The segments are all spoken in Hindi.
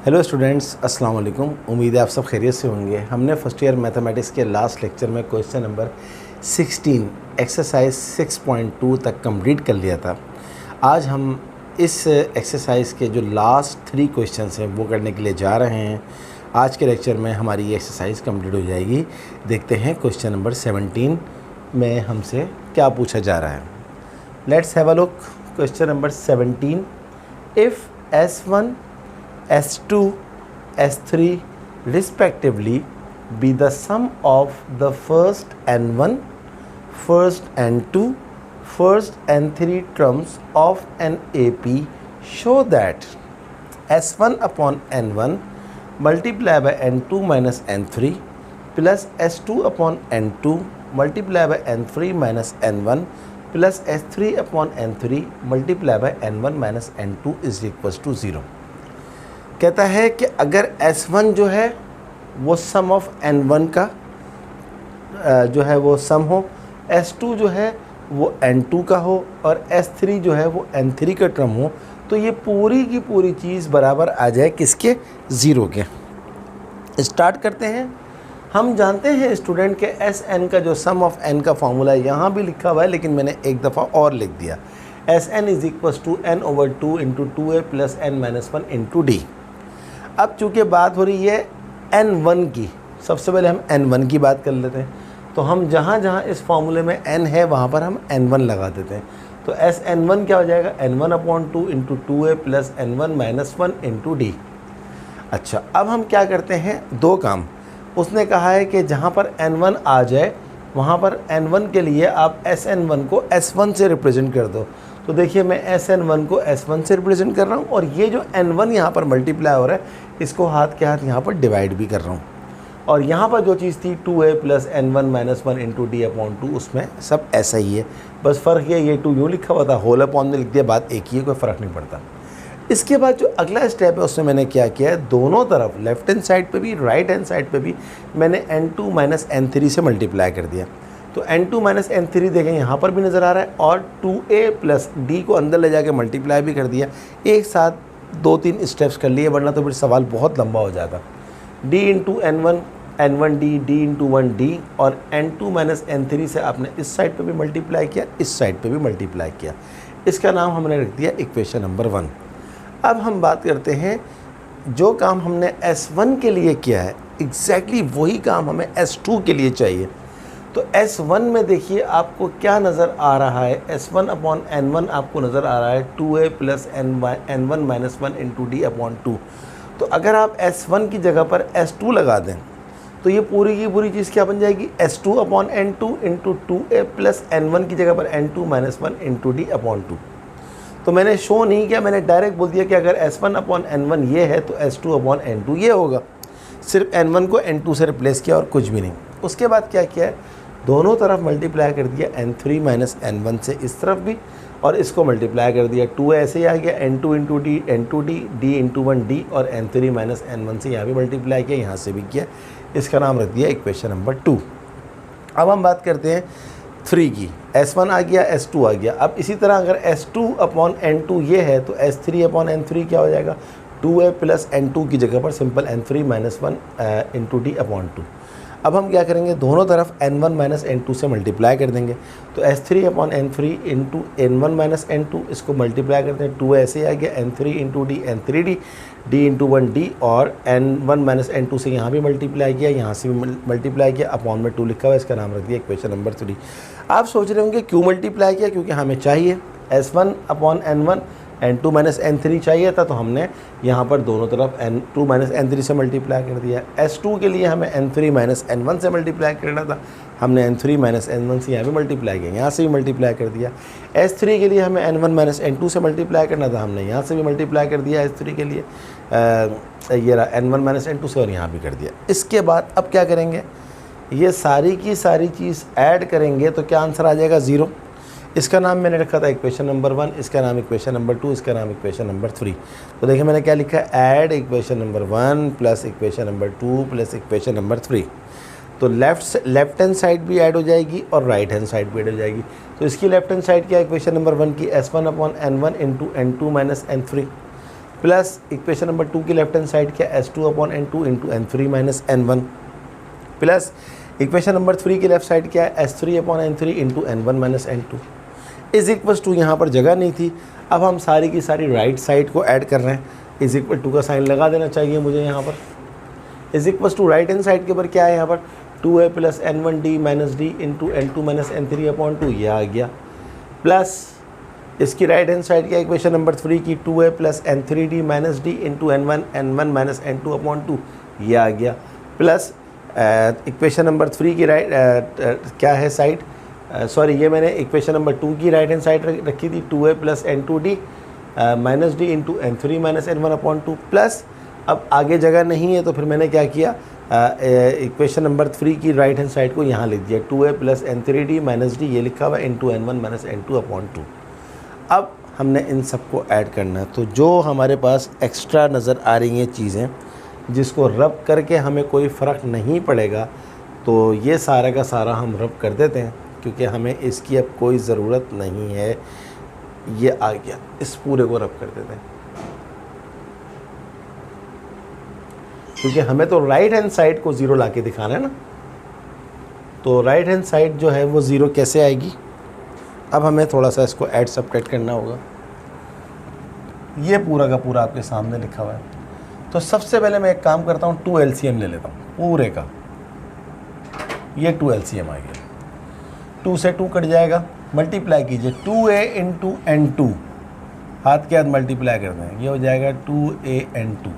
हेलो स्टूडेंट्स, अस्सलाम वालेकुम। उम्मीद है आप सब खैरियत से होंगे। हमने फर्स्ट ईयर मैथमेटिक्स के लास्ट लेक्चर में क्वेश्चन नंबर 16 एक्सरसाइज 6.2 तक कंप्लीट कर लिया था। आज हम इस एक्सरसाइज के जो लास्ट 3 क्वेश्चंस हैं वो करने के लिए जा रहे हैं। आज के लेक्चर में हमारी ये एक्सरसाइज कंप्लीट हो जाएगी। देखते हैं क्वेश्चन नंबर 17 में हमसे क्या पूछा जा रहा है। Let's have a look. Question number 17, if S1 S2, S3 respectively be the sum of the first N1, first N2, first N3 terms of an AP, show that S1 upon N1 multiplied by N2 minus N3 plus S2 upon N2 multiplied by N3 minus N1 plus S3 upon N3 multiplied by N1 minus N2 is equals to 0। कहता है कि अगर S1 जो है वो सम ऑफ N1 का जो है वो सम हो, S2 जो है वो N2 का हो और S3 जो है वो N3 का टर्म हो, तो ये पूरी की पूरी चीज़ बराबर आ जाए किसके? ज़ीरो के। स्टार्ट करते हैं। हम जानते हैं स्टूडेंट के Sn का जो सम ऑफ n का फॉर्मूला है यहाँ भी लिखा हुआ है, लेकिन मैंने एक दफ़ा और लिख दिया। Sn is equals to n/2 into 2a plus n-1 into d. अब चूँकि बात हो रही है n1 की, सबसे पहले हम n1 की बात कर लेते हैं। तो हम जहाँ जहाँ इस फॉर्मूले में n है वहाँ पर हम n1 लगा देते हैं। तो Sn1 क्या हो जाएगा? n1/2 into 2a plus n1-1 into D. अच्छा, अब हम क्या करते हैं? दो काम। उसने कहा है कि जहाँ पर n1 आ जाए वहाँ पर n1 के लिए आप Sn1 को S1 से रिप्रेजेंट कर दो। तो देखिए मैं Sn1 को S1 से रिप्रेजेंट कर रहा हूँ और ये जो n1 यहाँ पर मल्टीप्लाई हो रहा है इसको हाथ के हाथ यहाँ पर डिवाइड भी कर रहा हूँ। और यहाँ पर जो चीज़ थी 2a plus n1-1 into d/2, उसमें सब ऐसा ही है। बस फ़र्क ये 2 यूँ लिखा हुआ था, होल अपॉन में लिख दिया, बात एक ही है, कोई फ़र्क नहीं पड़ता। इसके बाद जो अगला स्टेप है उसमें मैंने क्या किया है, दोनों तरफ लेफ्ट हैंड साइड पे भी राइट हैंड साइड पे भी मैंने n2 माइनस n3 से मल्टीप्लाई कर दिया। तो n2 माइनस n3 देखें यहाँ पर भी नज़र आ रहा है और 2a प्लस d को अंदर ले जाके मल्टीप्लाई भी कर दिया। एक साथ 2-3 स्टेप्स कर लिए, वरना तो फिर सवाल बहुत लंबा हो जाता। d into n1 n1d, d into 1d और n2 माइनस n3 से आपने इस साइड पे भी मल्टीप्लाई किया, इस साइड पे भी मल्टीप्लाई किया। इसका नाम हमने रख दिया इक्वेशन नंबर 1। अब हम बात करते हैं, जो काम हमने S1 के लिए किया है एग्जैक्टली वही काम हमें S2 के लिए चाहिए। तो S1 में देखिए आपको क्या नज़र आ रहा है, S1/n1 आपको नज़र आ रहा है 2a plus n1-1 into d/2। तो अगर आप S1 की जगह पर S2 लगा दें तो ये पूरी की पूरी चीज़ क्या बन जाएगी? S2/n2 into 2a plus n1 की जगह पर n2-1 इंटू d/2। तो मैंने शो नहीं किया, मैंने डायरेक्ट बोल दिया कि अगर S1/n1 ये है तो S2/n2 ये होगा। सिर्फ n1 को n2 से रिप्लेस किया और कुछ भी नहीं। उसके बाद क्या किया है, दोनों तरफ मल्टीप्लाई कर दिया n3 माइनस n1 से इस तरफ भी, और इसको मल्टीप्लाई कर दिया 2 ऐसे ही आ गया n2 into D, n2d, d into 1d और n3 माइनस n1 से यहाँ भी मल्टीप्लाई किया, यहाँ से भी किया। इसका नाम रख दिया इक्वेशन नंबर 2। अब हम बात करते हैं 3 की। S1 आ गया, S2 आ गया। अब इसी तरह अगर S2/n2 ये है तो S3/n3 क्या हो जाएगा? 2a प्लस n2 की जगह पर सिंपल n3-1 इंटू d/2। अब हम क्या करेंगे, दोनों तरफ n1 माइनस n2 से मल्टीप्लाई कर देंगे। तो S3/n3 into n1 minus n2, इसको मल्टीप्लाई करते हैं, 2 ऐसे ही आ गया, n3 into D, n3d, d into 1d और n1 माइनस n2 से यहाँ भी मल्टीप्लाई किया, यहाँ से भी मल्टीप्लाई किया, अपॉन में 2 लिखा हुआ है। इसका नाम रख दिया इक्वेशन नंबर 3। आप सोच रहे होंगे क्यों मल्टीप्लाई किया? क्योंकि हमें चाहिए S1/n1 n2 माइनस n3 चाहिए था, तो हमने यहाँ पर दोनों तरफ n2 माइनस n3 से मल्टीप्लाई कर दिया। S2 के लिए हमें n3 माइनस n1 से मल्टीप्लाई करना था, हमने n3 माइनस n1 से यहाँ भी मल्टीप्लाई किया, यहाँ से भी मल्टीप्लाई कर दिया। S3 के लिए हमें n1 माइनस n2 से मल्टीप्लाई करना था, हमने यहाँ से भी मल्टीप्लाई कर दिया S3 के लिए, ये रहा n1 माइनस n2 से, और यहाँ भी कर दिया। इसके बाद अब क्या करेंगे, ये सारी की सारी चीज़ ऐड करेंगे तो क्या आंसर आ जाएगा? 0। इसका नाम मैंने रखा था इक्वेशन नंबर 1, इसका नाम इक्वेशन नंबर 2, इसका नाम इक्वेशन नंबर 3। तो देखिए मैंने क्या लिखा है, add equation number 1 plus equation number 2 plus equation number 3। तो लेफ्ट हैंड साइड भी ऐड हो जाएगी और राइट हैंड साइड भी ऐड हो जाएगी। तो इसकी लेफ्ट हैंड साइड क्या है, इक्वेशन नंबर 1 की S1/n1 into n2 minus n3 plus equation number 2 की लेफ्ट हैंड साइड क्या S2/N2 into N3 minus N1 plus equation number 3 की लेफ्ट साइड क्या है S3/N3 into N1 minus N2 is equal to, यहाँ पर जगह नहीं थी, अब हम सारी की सारी राइट साइड को ऐड कर रहे हैं, इज इक्वल टू का साइन लगा देना चाहिए मुझे यहाँ पर। Is equal to right hand side के ऊपर क्या है यहाँ पर 2a plus N1D minus D into N2 minus N3/2 ये आ गया, प्लस इसकी राइट हैंड साइड क्या इक्वेशन नंबर 3 की 2a plus N3D minus D into N1 minus N2/2 ये आ गया, प्लस इक्वेशन नंबर 3 की राइट क्या है साइड, सॉरी ये मैंने इक्वेशन नंबर 2 की राइट हैंड साइड रखी थी 2a plus N2D minus D into N3 minus N1/2 plus, अब आगे जगह नहीं है तो फिर मैंने क्या किया इक्वेशन नंबर 3 की राइट हैंड साइड को यहाँ लिख दिया 2a plus N3D minus D ये लिखा हुआ इंटू N1 माइनस N2/2। अब हमने इन सबको ऐड करना है, तो जो हमारे पास एक्स्ट्रा नज़र आ रही हैं चीज़ें जिसको रब करके हमें कोई फ़र्क नहीं पड़ेगा, तो ये सारा का सारा हम रब कर देते हैं क्योंकि हमें इसकी अब कोई ज़रूरत नहीं है। ये आ गया, इस पूरे को रब कर देते हैं क्योंकि हमें तो राइट हैंड साइड को ज़ीरो ला के दिखाना है ना, तो राइट हैंड साइड जो है वो ज़ीरो कैसे आएगी। अब हमें थोड़ा सा इसको ऐड सब्ट्रैक्ट करना होगा। ये पूरा का पूरा आपके सामने लिखा हुआ है, तो सबसे पहले मैं एक काम करता हूँ 2 LCM ले लेता हूँ पूरे का। ये 2 LCM आ गया, 2 से 2 कट जाएगा, मल्टीप्लाई कीजिए 2a इंटू N2 हाथ के हाथ मल्टीप्लाई कर दें, ये हो जाएगा 2a N2।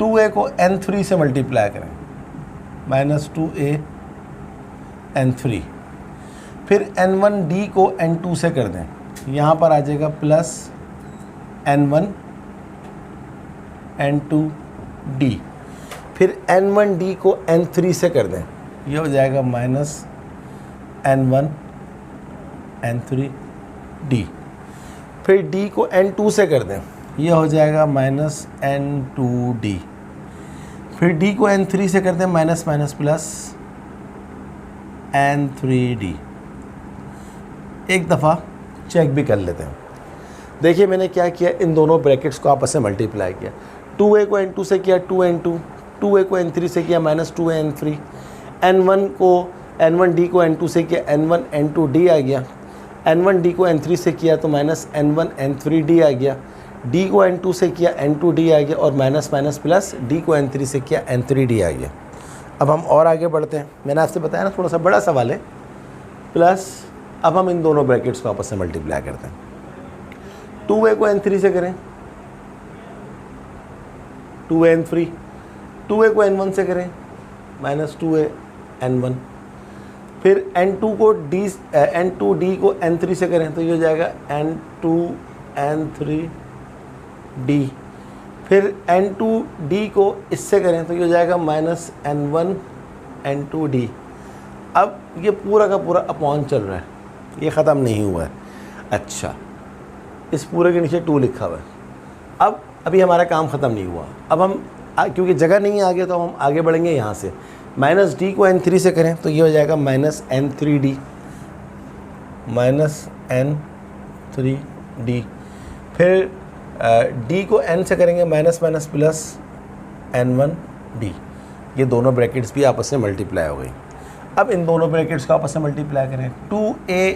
2a को N3 से मल्टीप्लाई करें माइनस 2a N3, फिर N1D को N2 से कर दें, यहाँ पर आ जाएगा प्लस N1 N2D, फिर N1D को N3 से कर दें, ये हो जाएगा माइनस N1 N3D, फिर D को N2 से कर दें, ये हो जाएगा माइनस N2D, फिर D को N3 से कर दें माइनस माइनस प्लस N3D। एक दफ़ा चेक भी कर लेते हैं। देखिए मैंने क्या किया, इन दोनों ब्रैकेट्स को आपस में मल्टीप्लाई किया, 2a को N2 से किया 2N2, 2a को N3 से किया माइनस 2a N3, N1D को N2 से किया N1 N2D आ गया, N1D को N3 से किया तो माइनस N1 N3D आ गया, D को N2 से किया N2D आ गया और माइनस माइनस प्लस D को N3 से किया N3D आ गया। अब हम और आगे बढ़ते हैं, मैंने आपसे बताया ना थोड़ा सा बड़ा सवाल है, प्लस अब हम इन दोनों ब्रैकेट्स को आपस में मल्टीप्लाई करते हैं। 2a को N3 से करें 2a N3, 2a को N1 से करें माइनस 2a N1, फिर N2D को N3 से करें तो ये हो जाएगा N2 N3D, फिर N2D को इससे करें तो ये हो जाएगा माइनस N1 N2D। अब ये पूरा का पूरा अपॉन चल रहा है, ये ख़त्म नहीं हुआ है। अच्छा, इस पूरे के नीचे 2 लिखा हुआ है। अब अभी हमारा काम ख़त्म नहीं हुआ, अब हम क्योंकि जगह नहीं है आगे तो हम आगे बढ़ेंगे यहाँ से, माइनस D को N3 से करें तो ये हो जाएगा माइनस N3D, माइनस N3D, फिर D को N से करेंगे माइनस माइनस प्लस N1D। ये दोनों ब्रैकेट्स भी आपस में मल्टीप्लाई हो गई। अब इन दोनों ब्रैकेट्स को आपस में मल्टीप्लाई करें 2a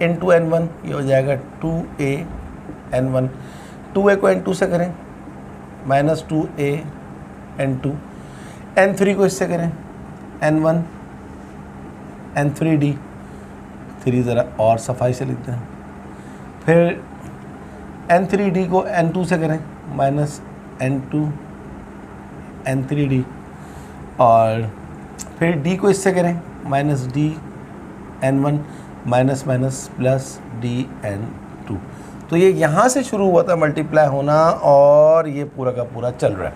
इंटू N1, ये हो जाएगा 2a N1, 2a को N2 से करें माइनस 2a N2, N3 को इससे करें N1 N3D, 3 ज़रा और सफाई से लिखते हैं, फिर N3D को N2 से करें माइनस N2 N3D, और फिर D को इससे करें minus D N1 minus minus plus D N2। तो ये यहाँ से शुरू हुआ था मल्टीप्लाई होना और ये पूरा का पूरा चल रहा है,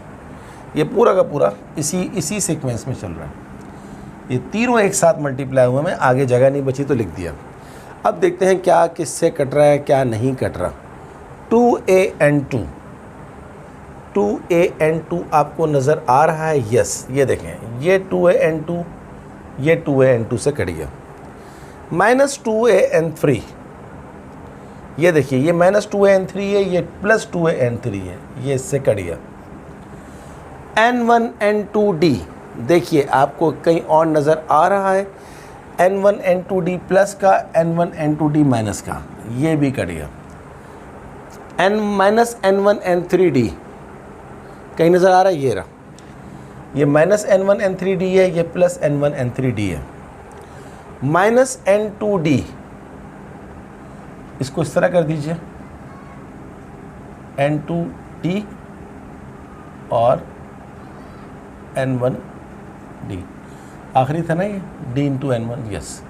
ये पूरा का पूरा इसी सीक्वेंस में चल रहा है। ये तीनों एक साथ मल्टीप्लाई हुए में आगे जगह नहीं बची तो लिख दिया। अब देखते हैं क्या किससे कट रहा है क्या नहीं कट रहा। 2a N2 आपको नज़र आ रहा है? यस, ये देखें, ये 2a N2 ये 2a N2 से कट गया। माइनस 2a N3, ये देखिए, ये माइनस 2a N3 है, ये प्लस 2a N3 है, ये इससे कट गया। N1 N2D, देखिए आपको कहीं और नज़र आ रहा है, N1 N2D प्लस का, N1 N2D माइनस का, ये भी कट गया। N-N1 N3D कहीं नज़र आ रहा है, ये रहा, ये माइनस N1 N3D है, ये प्लस N1 N3D है। माइनस N2D, इसको इस तरह कर दीजिए, N2D और N1D, आखिरी था ना ये, D into N1, yes.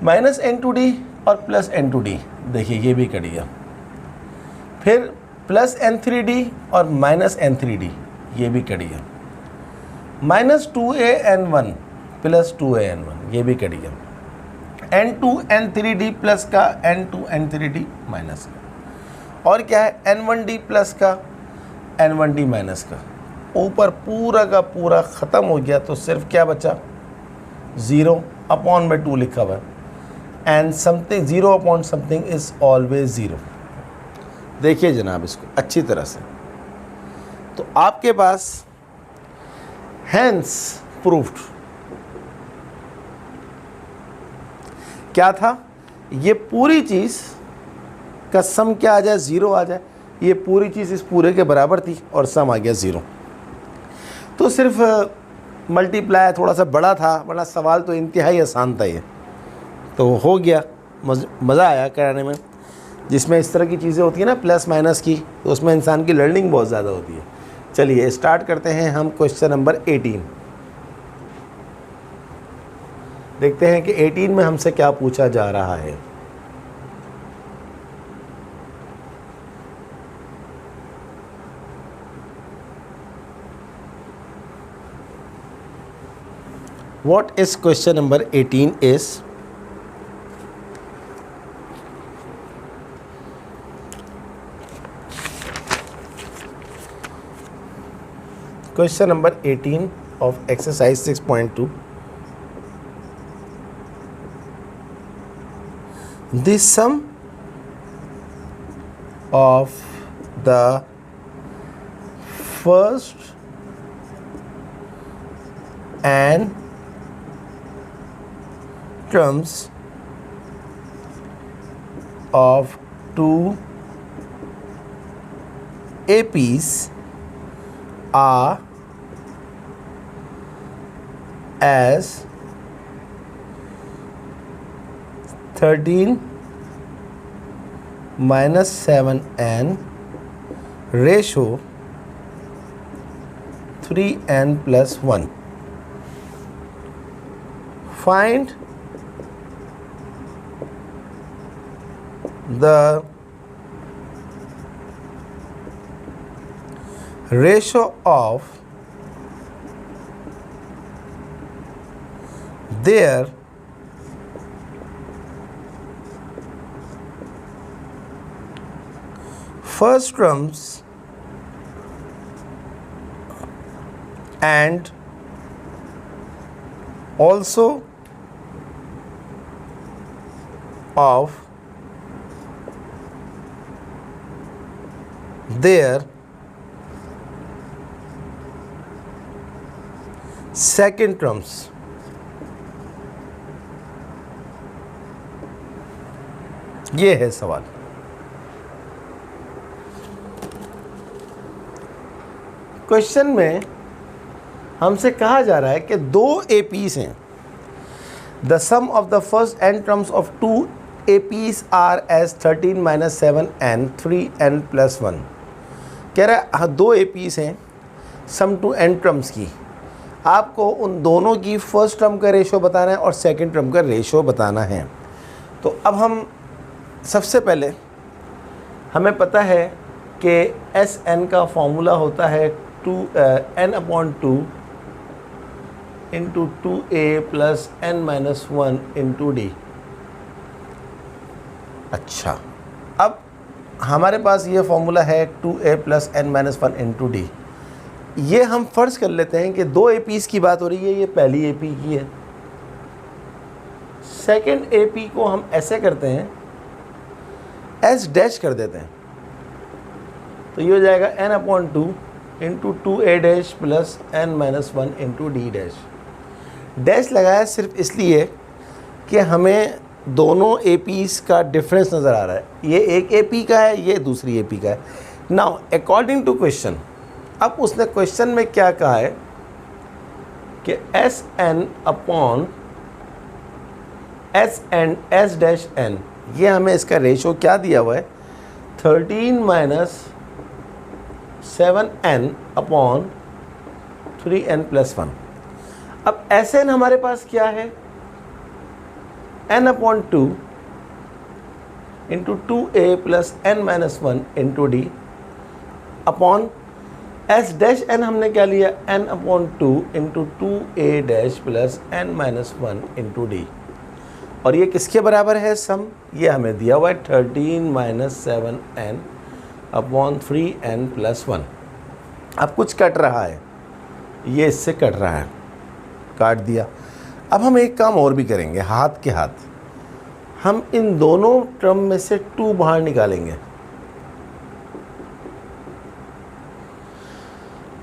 Minus N2D और प्लस N2D, देखिए ये भी कट गया। फिर प्लस N3D और माइनस N3D, ये भी कट गया। माइनस 2AN1 प्लस 2AN1, ये भी कट गया। N2 N3D प्लस का, N2 N3D माइनस का, और क्या है, N1D प्लस का, N1D माइनस का। ऊपर पूरा का पूरा ख़त्म हो गया, तो सिर्फ क्या बचा, 0 अपॉन में 2 लिखा हुआ है, and something 0 upon something is always 0। देखिए जनाब इसको अच्छी तरह से, तो आपके पास हैंस प्रूफ्ड क्या था, ये पूरी चीज़ का सम क्या आ जाए, 0 आ जाए, ये पूरी चीज़ इस पूरे के बराबर थी और सम आ गया 0। तो सिर्फ मल्टीप्लाई थोड़ा सा बड़ा था, वरना सवाल तो इंतहाई आसान था ये, तो हो गया, मज़ा आया कराने में। जिसमें इस तरह की चीज़ें होती हैं ना प्लस माइनस की, तो उसमें इंसान की लर्निंग बहुत ज़्यादा होती है। चलिए स्टार्ट करते हैं हम क्वेश्चन नंबर 18। देखते हैं कि 18 में हमसे क्या पूछा जा रहा है। What is question number 18 is, question number 18 of exercise 6.2. The sum of the first and terms of two APs are as 13 minus 7n ratio 3n plus 1. Find the ratio of their first terms and also of their second terms. ये है सवाल। क्वेश्चन में हमसे कहा जा रहा है कि दो APs हैं। The sum of the first n terms of two APs are as 13 minus 7n 3n plus 1। कह रहा है दो APs हैं, सम टू n टर्म्स की, आपको उन दोनों की फर्स्ट टर्म का रेशो बताना है और सेकंड टर्म का रेशो बताना है। तो अब हम सबसे पहले हमें पता है कि Sn का फॉर्मूला होता है n/2 into 2a plus n minus 1 into d। अच्छा, अब हमारे पास ये फॉर्मूला है 2a plus n minus 1 into D. ये हम फ़र्ज़ कर लेते हैं कि दो APs की बात हो रही है, ये पहली AP की है। सेकंड AP को हम ऐसे करते हैं, S डैश कर देते हैं, तो ये हो जाएगा n/2 into 2a dash plus n-1 into d dash. Dash लगाया सिर्फ इसलिए कि हमें दोनों APs का डिफरेंस नज़र आ रहा है, ये एक AP का है, ये दूसरी AP का है। नाउ अकॉर्डिंग टू क्वेश्चन, अब उसने क्वेश्चन में क्या कहा है कि Sn upon S and S dash n, ये हमें इसका रेशो क्या दिया हुआ है, 13 minus 7n upon 3n plus 1। अब Sn हमारे पास क्या है, n/2 into 2a plus n-1 into d upon S dash n हमने क्या लिया, n/2 into 2a dash plus n-1 into d। और ये किसके बराबर है सम, ये हमें दिया हुआ है 13 minus 7n upon 3n plus 1। अब कुछ कट रहा है, ये इससे कट रहा है, काट दिया। अब हम एक काम और भी करेंगे, हाथ के हाथ हम इन दोनों टर्म में से 2 बाहर निकालेंगे।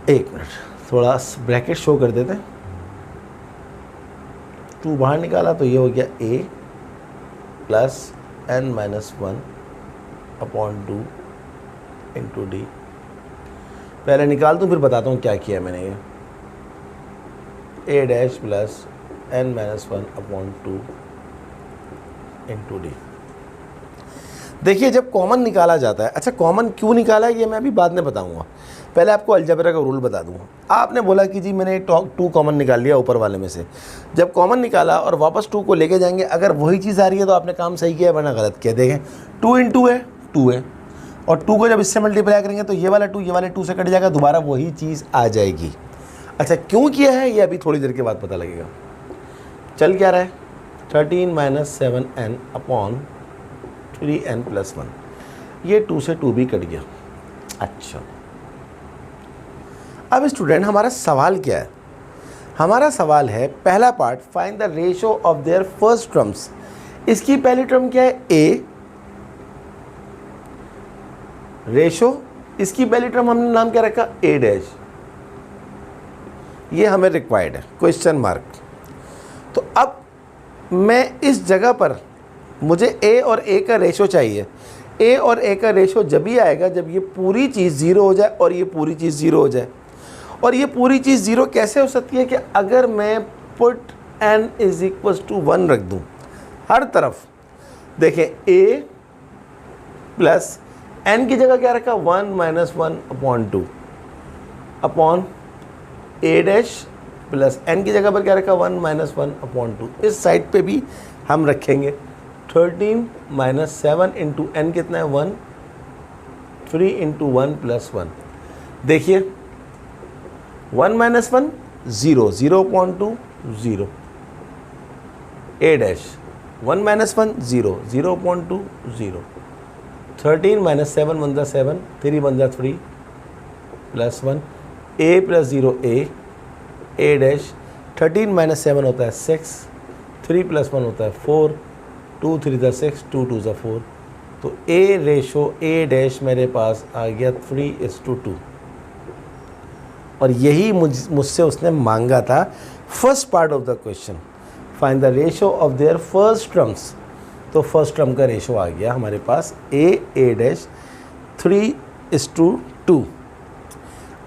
एक मिनट, थोड़ा ब्रैकेट शो कर देते हैं। 2 बाहर निकाला तो ये हो गया a plus n-1 upon 2 into D. पहले निकाल दूँ फिर बताता हूँ क्या किया मैंने। ये a dash plus n-1 upon 2 into D. देखिए जब कॉमन निकाला जाता है, अच्छा कॉमन क्यों निकाला है ये मैं अभी बाद में बताऊंगा, पहले आपको अलजेब्रा का रूल बता दूंगा। आपने बोला कि जी मैंने 2 कॉमन निकाल लिया ऊपर वाले में से, जब कॉमन निकाला और वापस 2 को लेके जाएंगे, अगर वही चीज़ आ रही है तो आपने काम सही किया, वरना गलत किया। देखें 2 इंटू है 2 है, और 2 को जब इससे मल्टीप्लाई करेंगे तो ये वाला 2 ये वाले 2 से कट जाएगा, दोबारा वही चीज़ आ जाएगी। अच्छा क्यों किया है ये अभी थोड़ी देर के बाद पता लगेगा। चल क्या रहा है, 13 minus 7n upon 3n plus 1, ये 2 से 2 भी कट गया। अच्छा अब स्टूडेंट हमारा सवाल क्या है, हमारा सवाल है पहला part, find the ratio of their first terms. इसकी पहली टर्म क्या है a, रेशियो, इसकी पहली टर्म हमने नाम क्या रखा a डैश, ये हमें रिक्वायर्ड है, क्वेश्चन मार्क। तो अब मैं इस जगह पर मुझे a और a का रेशो चाहिए। a और a का रेशो जब ही आएगा जब ये पूरी चीज़ 0 हो जाए और ये पूरी चीज़ 0 हो जाए। और ये पूरी चीज़ 0 कैसे हो सकती है कि अगर मैं put n is equal to 1 रख दूँ हर तरफ। देखें a प्लस n की जगह क्या रखा, 1 minus 1 upon 2 upon a dash plus n की जगह पर क्या रखा, 1 माइनस 1 अपॉन 2। इस साइड पे भी हम रखेंगे 13 माइनस 7 इंटू n कितना है 1, 3 इंटू 1 प्लस 1। देखिए 1 minus 1 0, 0.2 0, a dash 1 minus 1 0, 0.2 0, 13 minus 7 1 जा 7, 3 1 जा 3 plus 1, a plus 0 a dash, 13 minus 7 होता है 6, 3 प्लस 1 होता है 4, 2 3 जा 6, 2 2 जा 4। तो a रेशो a डैश मेरे पास आ गया 3:2। और यही मुझसे उसने मांगा था first part of the question, find the ratio of their first terms. तो फर्स्ट टर्म का रेशो आ गया हमारे पास a डैश 3:2।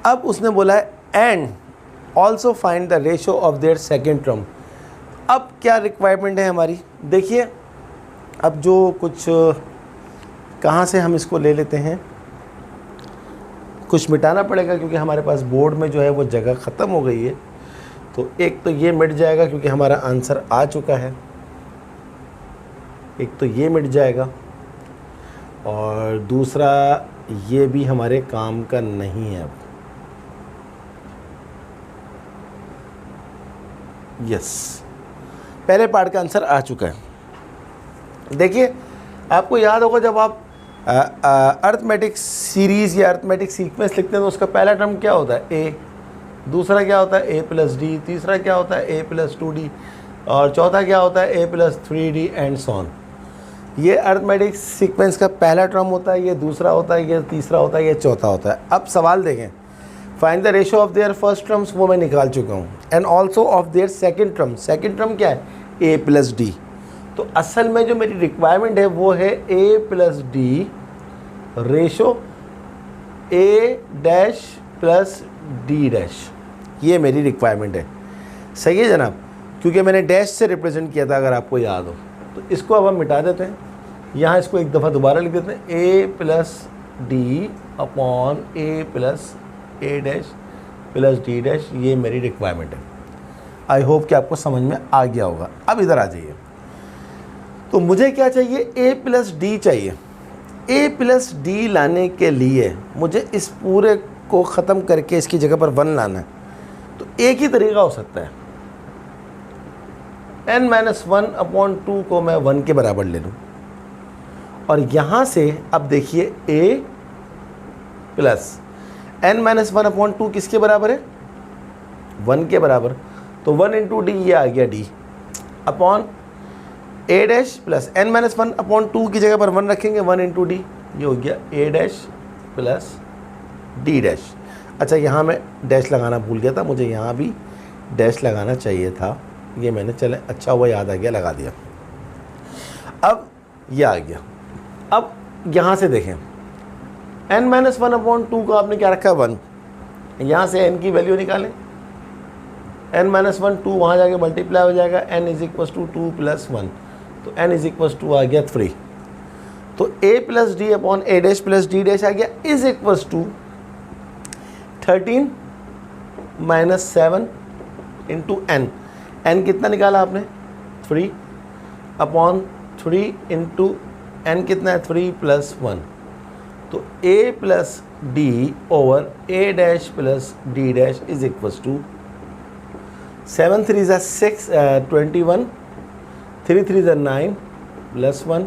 अब उसने बोला है and also find the ratio of their second term. अब क्या रिक्वायरमेंट है हमारी, देखिए अब जो कुछ कहाँ से हम इसको ले लेते हैं, कुछ मिटाना पड़ेगा क्योंकि हमारे पास बोर्ड में जो है वो जगह ख़त्म हो गई है। तो एक तो ये मिट जाएगा क्योंकि हमारा आंसर आ चुका है, एक तो ये मिट जाएगा, और दूसरा ये भी हमारे काम का नहीं है। अब यस, पहले पार्ट का आंसर आ चुका है। देखिए आपको याद होगा जब आप अर्थमेटिक सीरीज़ या अर्थमेटिक सीक्वेंस लिखते हैं तो उसका पहला टर्म क्या होता है a, दूसरा क्या होता है a प्लस डी, तीसरा क्या होता है a प्लस 2d, और चौथा क्या होता है a plus 3d and so on. ये अरिथमेटिक सीक्वेंस का पहला टर्म होता है, ये दूसरा होता है, ये तीसरा होता है, ये चौथा होता है। अब सवाल देखें, find the ratio of their first terms, वो मैं निकाल चुका हूँ, and also of their second term. Second term क्या है? A plus d. तो असल में जो मेरी रिक्वायरमेंट है वो है a plus d ratio a dash plus d dash, ये मेरी रिक्वायरमेंट है। सही है जनाब, क्योंकि मैंने डैश से रिप्रेजेंट किया था, अगर आपको याद हो। तो इसको अब हम मिटा देते हैं, यहाँ इसको एक दफ़ा दोबारा लिख देते हैं, ए प्लस डी अपॉन ए प्लस ए डैश प्लस डी डैश, ये मेरी रिक्वायरमेंट है। आई होप कि आपको समझ में आ गया होगा। अब इधर आ जाइए, तो मुझे क्या चाहिए? ए प्लस डी चाहिए। ए प्लस डी लाने के लिए मुझे इस पूरे को ख़त्म करके इसकी जगह पर 1 लाना है। तो एक ही तरीका हो सकता है, n-1/2 को मैं 1 के बराबर ले लूँ, और यहाँ से अब देखिए a प्लस n-1/2 किसके बराबर है? 1 के बराबर। तो 1 इंटू डी, ये आ गया d upon a dash plus n-1/2 की जगह पर 1 रखेंगे, 1 इंटू डी, ये हो गया a dash plus d dash. अच्छा, यहाँ मैं डैश लगाना भूल गया था, मुझे यहाँ भी डैश लगाना चाहिए था, ये मैंने, चले अच्छा हुआ याद आ गया, लगा दिया। अब ये आ गया। अब यहाँ से देखें, n-1/2 का आपने क्या रखा है? 1। यहाँ से n की वैल्यू निकालें, n-1 वहाँ जाके मल्टीप्लाई हो जाएगा, n = 2 + 1, तो n = आ गया 3। तो a plus d upon a dash plus d dash आ गया = 13 - 7 इंटू n। n कितना निकाला आपने? 3 अपॉन 3 इंटू n कितना है? 3 + 1। तो a plus D over a dash plus d dash = 7 3 = 6 21, 3 3 = 9 + 1,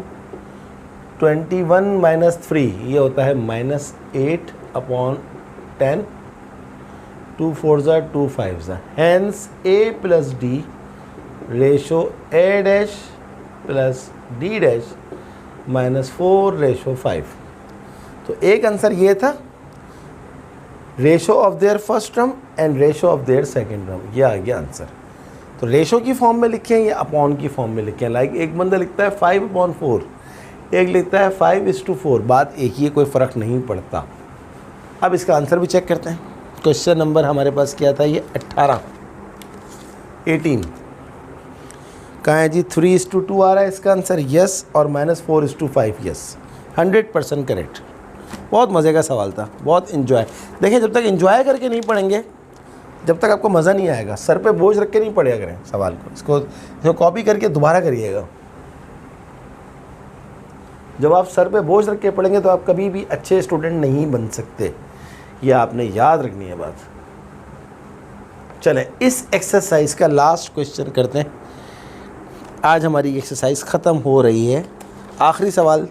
21 - 3 ये होता है -8 upon 10, 2 4 = 2 5 = hence a plus d ratio a dash plus d dash -4/5। तो एक आंसर ये था, ratio of their first term and ratio of their second term, ये आ गया आंसर। तो रेशो की फॉर्म में लिखें या अपॉन की फॉर्म में लिखें। लाइक एक बंदा लिखता है 5/4, एक लिखता है 5:4, बात एक ही है, कोई फ़र्क नहीं पड़ता। अब इसका आंसर भी चेक करते हैं। क्वेश्चन नंबर हमारे पास क्या था? ये 18 कहाँ है जी? 3:2 आ रहा है इसका आंसर, यस, और -4:5, यस, 100% करेक्ट। बहुत मज़े का सवाल था, बहुत इन्जॉय। देखिए, जब तक इन्जॉय करके नहीं पढ़ेंगे, जब तक आपको मज़ा नहीं आएगा। सर पे बोझ रख के नहीं पढ़िया करें सवाल को, इसको कॉपी करके दोबारा करिएगा। जब आप सर पे बोझ रख के पढ़ेंगे तो आप कभी भी अच्छे स्टूडेंट नहीं बन सकते, ये आपने याद रखनी है बात। चलें, इस एक्सरसाइज का लास्ट क्वेश्चन करते हैं। आज हमारी एक्सरसाइज ख़त्म हो रही है। आखिरी सवाल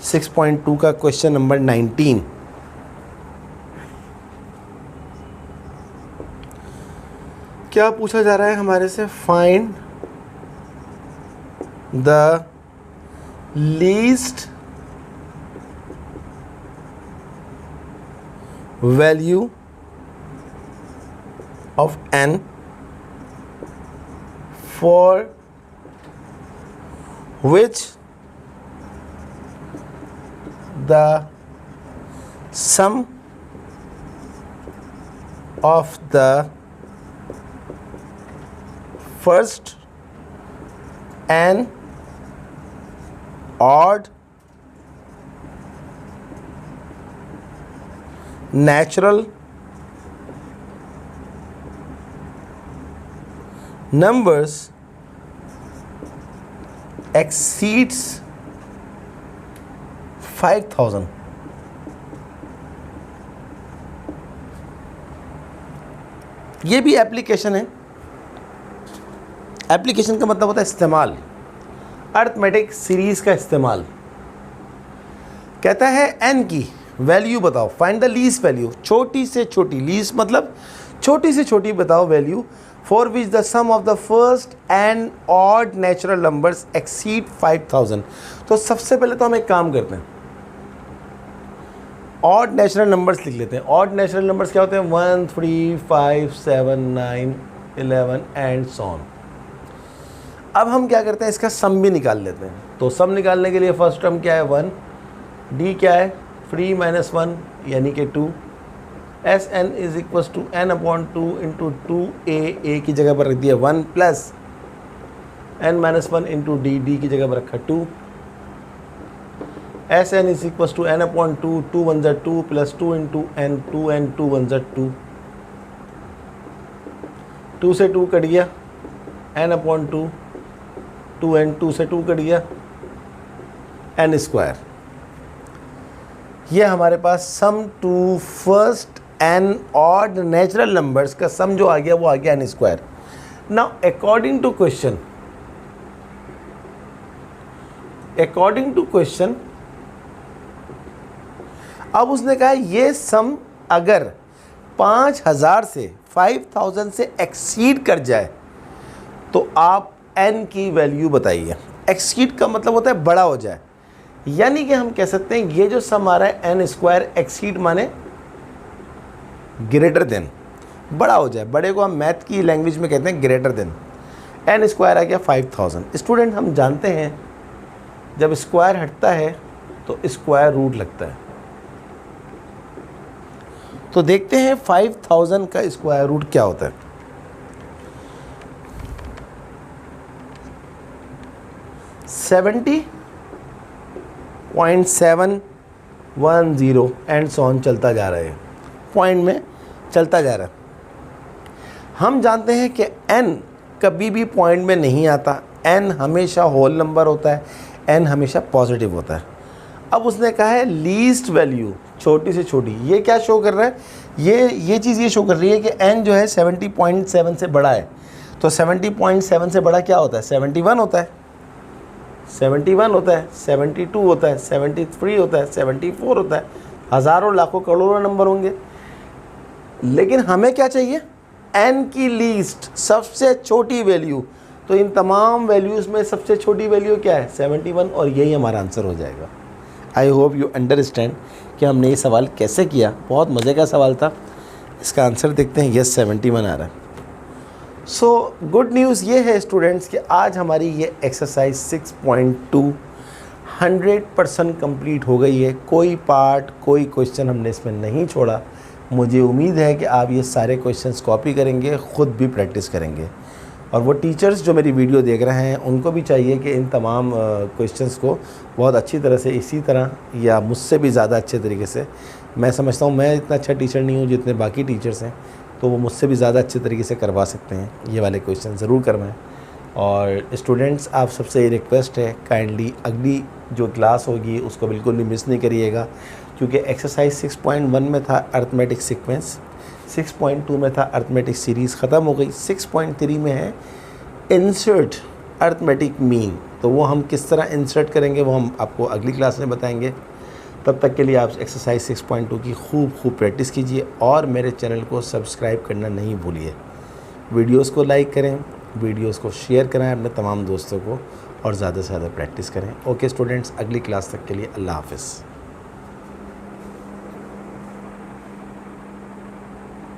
6.2 का क्वेश्चन नंबर 19। क्या पूछा जा रहा है हमारे से? Find the least value of n for which the sum of the first and odd natural numbers exceeds 5000। ये भी एप्लीकेशन है। एप्लीकेशन का मतलब होता है इस्तेमाल, अरिथमेटिक सीरीज का इस्तेमाल। कहता है n की वैल्यू बताओ, फाइंड द लीस्ट वैल्यू, छोटी से छोटी, लीस्ट मतलब छोटी से छोटी बताओ value for which the sum of the first and odd natural numbers exceed 5000। तो सबसे पहले तो हम एक काम करते हैं, ऑड नेचुरल नंबर्स लिख लेते हैं। ऑड नेचुरल नंबर्स क्या होते हैं? 1, 3, 5, 7, 9, 11 एंड सो ऑन। अब हम क्या करते हैं, इसका सम भी निकाल लेते हैं। तो सम निकालने के लिए फर्स्ट टर्म क्या है? 1, डी क्या है? 3 - 1 यानी कि 2, s n is equal to n/2 into 2a की जगह पर रख दिया 1 प्लस n-1 इंटू डी की जगह पर रखा 2, s n is equal to n/2, 2 1 ज़ा 2 प्लस 2 इंटू n, 2n 2 1 ज़ा 2, 2 से 2 कट गया, n/2, 2n 2 से 2 कट गया, n स्क्वायर। ये हमारे पास sum to first n odd natural numbers का सम जो आ गया वो आ गया n square. Now according to question अब उसने कहा ये सम अगर 5000 से 5000 से एक्सीड कर जाए तो आप n की वैल्यू बताइए। एक्सीड का मतलब होता है बड़ा हो जाए, यानी कि हम कह सकते हैं ये जो सम आ रहा है n स्क्वायर एक्सीड माने ग्रेटर देन, बड़ा हो जाए। बड़े को हम मैथ की लैंग्वेज में कहते हैं ग्रेटर देन। n स्क्वायर आ गया 5000। स्टूडेंट हम जानते हैं जब स्क्वायर हटता है तो स्क्वायर रूट लगता है। तो देखते हैं 5000 का स्क्वायर रूट क्या होता है। 70.710 एंड सो ऑन चलता जा रहा है, पॉइंट में चलता जा रहा है। हम जानते हैं कि n कभी भी पॉइंट में नहीं आता, n हमेशा होल नंबर होता है, n हमेशा पॉजिटिव होता है। अब उसने कहा है लीस्ट वैल्यू, छोटी से छोटी। ये क्या शो कर रहा है? ये चीज़ ये शो कर रही है कि n जो है 70.7 से बड़ा है। तो 70.7 से बड़ा क्या होता है? 71 होता है, 71 होता है, 72 होता है, 73 होता है, 74 होता है। हज़ारों लाखों करोड़ों नंबर होंगे, लेकिन हमें क्या चाहिए? n की लीस्ट, सबसे छोटी वैल्यू। तो इन तमाम वैल्यूज़ में सबसे छोटी वैल्यू क्या है? 71, और यही हमारा आंसर हो जाएगा। आई होप यू अंडरस्टैंड कि हमने ये सवाल कैसे किया। बहुत मज़े का सवाल था। इसका आंसर देखते हैं। यस 71 आ रहा है। सो गुड न्यूज़ ये है स्टूडेंट्स कि आज हमारी ये एक्सरसाइज 6.2 100% कंप्लीट हो गई है। कोई पार्ट, कोई क्वेश्चन हमने इसमें नहीं छोड़ा। मुझे उम्मीद है कि आप ये सारे क्वेश्चंस कॉपी करेंगे, ख़ुद भी प्रैक्टिस करेंगे, और वो टीचर्स जो मेरी वीडियो देख रहे हैं उनको भी चाहिए कि इन तमाम क्वेश्चंस को बहुत अच्छी तरह से, इसी तरह या मुझसे भी ज़्यादा अच्छे तरीके से, मैं समझता हूँ मैं इतना अच्छा टीचर नहीं हूँ जितने बाकी टीचर्स हैं, तो वो मुझसे भी ज़्यादा अच्छे तरीके से करवा सकते हैं। ये वाले क्वेश्चन ज़रूर करवाएं। और स्टूडेंट्स आप सबसे ये रिक्वेस्ट है, काइंडली अगली जो क्लास होगी उसको बिल्कुल भी मिस नहीं करिएगा, क्योंकि एक्सरसाइज 6.1 में था अर्थमेटिक सीक्वेंस, 6.2 में था अर्थमेटिक सीरीज़, ख़त्म हो गई। 6.3 में है इंसर्ट अर्थमेटिक मीन। तो वो हम किस तरह इंसर्ट करेंगे वो हम आपको अगली क्लास में बताएंगे। तब तक के लिए आप एक्सरसाइज 6.2 की खूब प्रैक्टिस कीजिए और मेरे चैनल को सब्सक्राइब करना नहीं भूलिए। वीडियोस को लाइक करें, वीडियोस को शेयर कराएं अपने तमाम दोस्तों को, और ज़्यादा से ज़्यादा प्रैक्टिस करें। ओके स्टूडेंट्स, अगली क्लास तक के लिए अल्लाह हाफ़िज़।